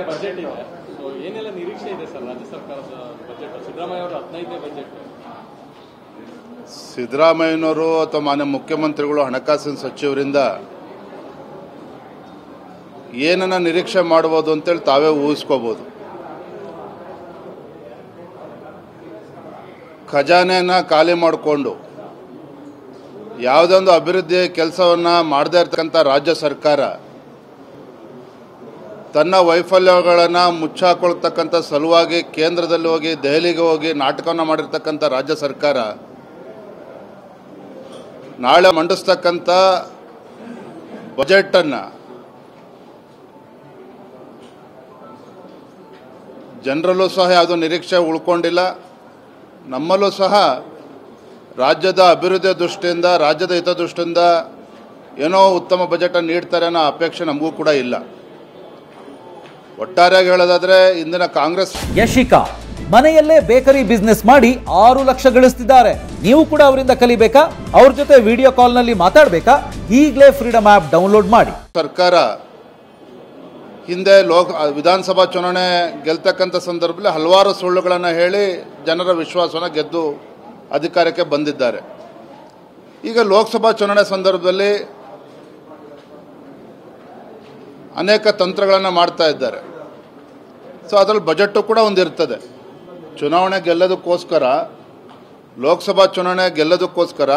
ನಾಳೆ ಬಜೆಟ್ ಇದೆ. ಸೊ ಏನೆಲ್ಲ ನಿರೀಕ್ಷೆ ಇದೆ ಸರ್ ರಾಜ್ಯ ಸರ್ಕಾರದ ಬಜೆಟ್? ಸಿದ್ದರಾಮಯ್ಯ ಅವರ 15ನೇ ಬಜೆಟ್. ಸಿದ್ದರಾಮಯ್ಯನವರು ಅಥವಾ ಮಾನ್ಯ ಮುಖ್ಯಮಂತ್ರಿಗಳು ಹಣಕಾಸಿನ ಸಚಿವರಿಂದ ಏನನ್ನ ನಿರೀಕ್ಷೆ ಮಾಡಬಹುದು ಅಂತೇಳಿ ತಾವೇ ಊಹಿಸ್ಕೋಬಹುದು. ಖಜಾನೆನ ಖಾಲಿ ಮಾಡಿಕೊಂಡು ಯಾವುದೇ ಒಂದು ಅಭಿವೃದ್ಧಿ ಕೆಲಸವನ್ನು ಮಾಡದೇ ಇರತಕ್ಕಂಥ ರಾಜ್ಯ ಸರ್ಕಾರ ತನ್ನ ವೈಫಲ್ಯಗಳನ್ನು ಮುಚ್ಚಾಕೊಳ್ತಕ್ಕಂಥ ಸಲುವಾಗಿ ಕೇಂದ್ರದಲ್ಲಿ ಹೋಗಿ ದೆಹಲಿಗೆ ಹೋಗಿ ನಾಟಕವನ್ನು ಮಾಡಿರ್ತಕ್ಕಂಥ ರಾಜ್ಯ ಸರ್ಕಾರ ನಾಳೆ ಮಂಡಿಸ್ತಕ್ಕಂಥ ಬಜೆಟನ್ನು ಜನರಲ್ಲೂ ಸಹ ಯಾವುದೋ ನಿರೀಕ್ಷೆ ಉಳ್ಕೊಂಡಿಲ್ಲ. ನಮ್ಮಲ್ಲೂ ಸಹ ರಾಜ್ಯದ ಅಭಿವೃದ್ಧಿ ದೃಷ್ಟಿಯಿಂದ, ರಾಜ್ಯದ ಹಿತದೃಷ್ಟಿಯಿಂದ ಏನೋ ಉತ್ತಮ ಬಜೆಟನ್ನು ನೀಡ್ತಾರೆ ಅನ್ನೋ ಅಪೇಕ್ಷೆ ನಮಗೂ ಕೂಡ ಇಲ್ಲ. ಒಟ್ಟಾರೆಯಾಗಿ ಹೇಳೋದಾದ್ರೆ ಇಂದಿನ ಕಾಂಗ್ರೆಸ್ ಯಶಿಕಾ ಮನೆಯಲ್ಲೇ ಬೇಕರಿ ಬಿಸ್ನೆಸ್ ಮಾಡಿ 6 ಲಕ್ಷ ಗಳಿಸ್ತಿದ್ದಾರೆ. ನೀವು ಕೂಡ ಅವರಿಂದ ಕಲಿಬೇಕಾ? ಅವ್ರ ಜೊತೆ ವಿಡಿಯೋ ಕಾಲ್ ನಲ್ಲಿ ಮಾತಾಡಬೇಕಾ? ಈಗಲೇ ಫ್ರೀಡಮ್ ಆಪ್ ಡೌನ್ಲೋಡ್ ಮಾಡಿ. ಸರ್ಕಾರ ಹಿಂದೆ ವಿಧಾನಸಭಾ ಚುನಾವಣೆ ಗೆಲ್ತಕ್ಕಂಥ ಸಂದರ್ಭದಲ್ಲಿ ಹಲವಾರು ಸುಳ್ಳುಗಳನ್ನು ಹೇಳಿ ಜನರ ವಿಶ್ವಾಸನ ಗೆದ್ದು ಅಧಿಕಾರಕ್ಕೆ ಬಂದಿದ್ದಾರೆ. ಈಗ ಲೋಕಸಭಾ ಚುನಾವಣೆ ಸಂದರ್ಭದಲ್ಲಿ ಅನೇಕ ತಂತ್ರಗಳನ್ನು ಮಾಡ್ತಾ ಇದ್ದಾರೆ. ಸೊ ಅದರಲ್ಲಿ ಬಜೆಟ್ಟು ಕೂಡ ಒಂದಿರ್ತದೆ. ಚುನಾವಣೆ ಗೆಲ್ಲೋದಕ್ಕೋಸ್ಕರ, ಲೋಕಸಭಾ ಚುನಾವಣೆ ಗೆಲ್ಲೋದಕ್ಕೋಸ್ಕರ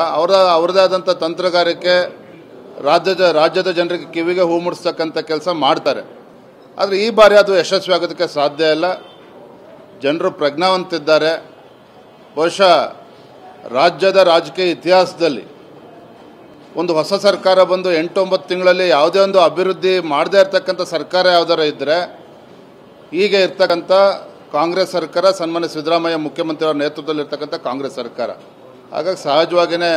ಅವರದೇ ಆದಂಥ ತಂತ್ರಗಾರಿಕೆ ರಾಜ್ಯದ ಜನರಿಗೆ ಕಿವಿಗೆ ಹೂ ಮುಡಿಸ್ತಕ್ಕಂಥ ಕೆಲಸ ಮಾಡ್ತಾರೆ. ಆದರೆ ಈ ಬಾರಿ ಅದು ಯಶಸ್ವಿ ಆಗೋದಕ್ಕೆ ಸಾಧ್ಯ ಇಲ್ಲ. ಜನರು ಪ್ರಜ್ಞಾವಂತಿದ್ದಾರೆ. ಬಹುಶಃ ರಾಜ್ಯದ ರಾಜಕೀಯ ಇತಿಹಾಸದಲ್ಲಿ ಒಂದು ಹೊಸ ಸರ್ಕಾರ ಬಂದು 8-9 ತಿಂಗಳಲ್ಲಿ ಯಾವುದೇ ಒಂದು ಅಭಿವೃದ್ಧಿ ಮಾಡದೇ ಇರತಕ್ಕಂಥ ಸರ್ಕಾರ ಯಾವುದಾರ ಇದ್ದರೆ ಈಗ ಇರ್ತಕ್ಕಂಥ ಕಾಂಗ್ರೆಸ್ ಸರ್ಕಾರ, ಸನ್ಮಾನ್ಯ ಸಿದ್ದರಾಮಯ್ಯ ಮುಖ್ಯಮಂತ್ರಿಯವರ ನೇತೃತ್ವದಲ್ಲಿ ಇರ್ತಕ್ಕಂಥ ಕಾಂಗ್ರೆಸ್ ಸರ್ಕಾರ. ಹಾಗಾಗಿ ಸಹಜವಾಗಿಯೇ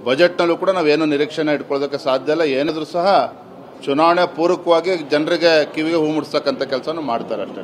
ಬಜೆಟ್ನಲ್ಲೂ ಕೂಡ ನಾವೇನು ನಿರೀಕ್ಷೆನ ಇಟ್ಕೊಳ್ಳೋದಕ್ಕೆ ಸಾಧ್ಯ ಇಲ್ಲ. ಏನಿದ್ರೂ ಸಹ ಚುನಾವಣೆ ಪೂರ್ವಕವಾಗಿ ಜನರಿಗೆ ಕಿವಿಗೆ ಹೂ ಮುಡಿಸ್ತಕ್ಕಂಥ ಕೆಲಸವನ್ನು ಮಾಡ್ತಾರೆ ಅಷ್ಟೇ.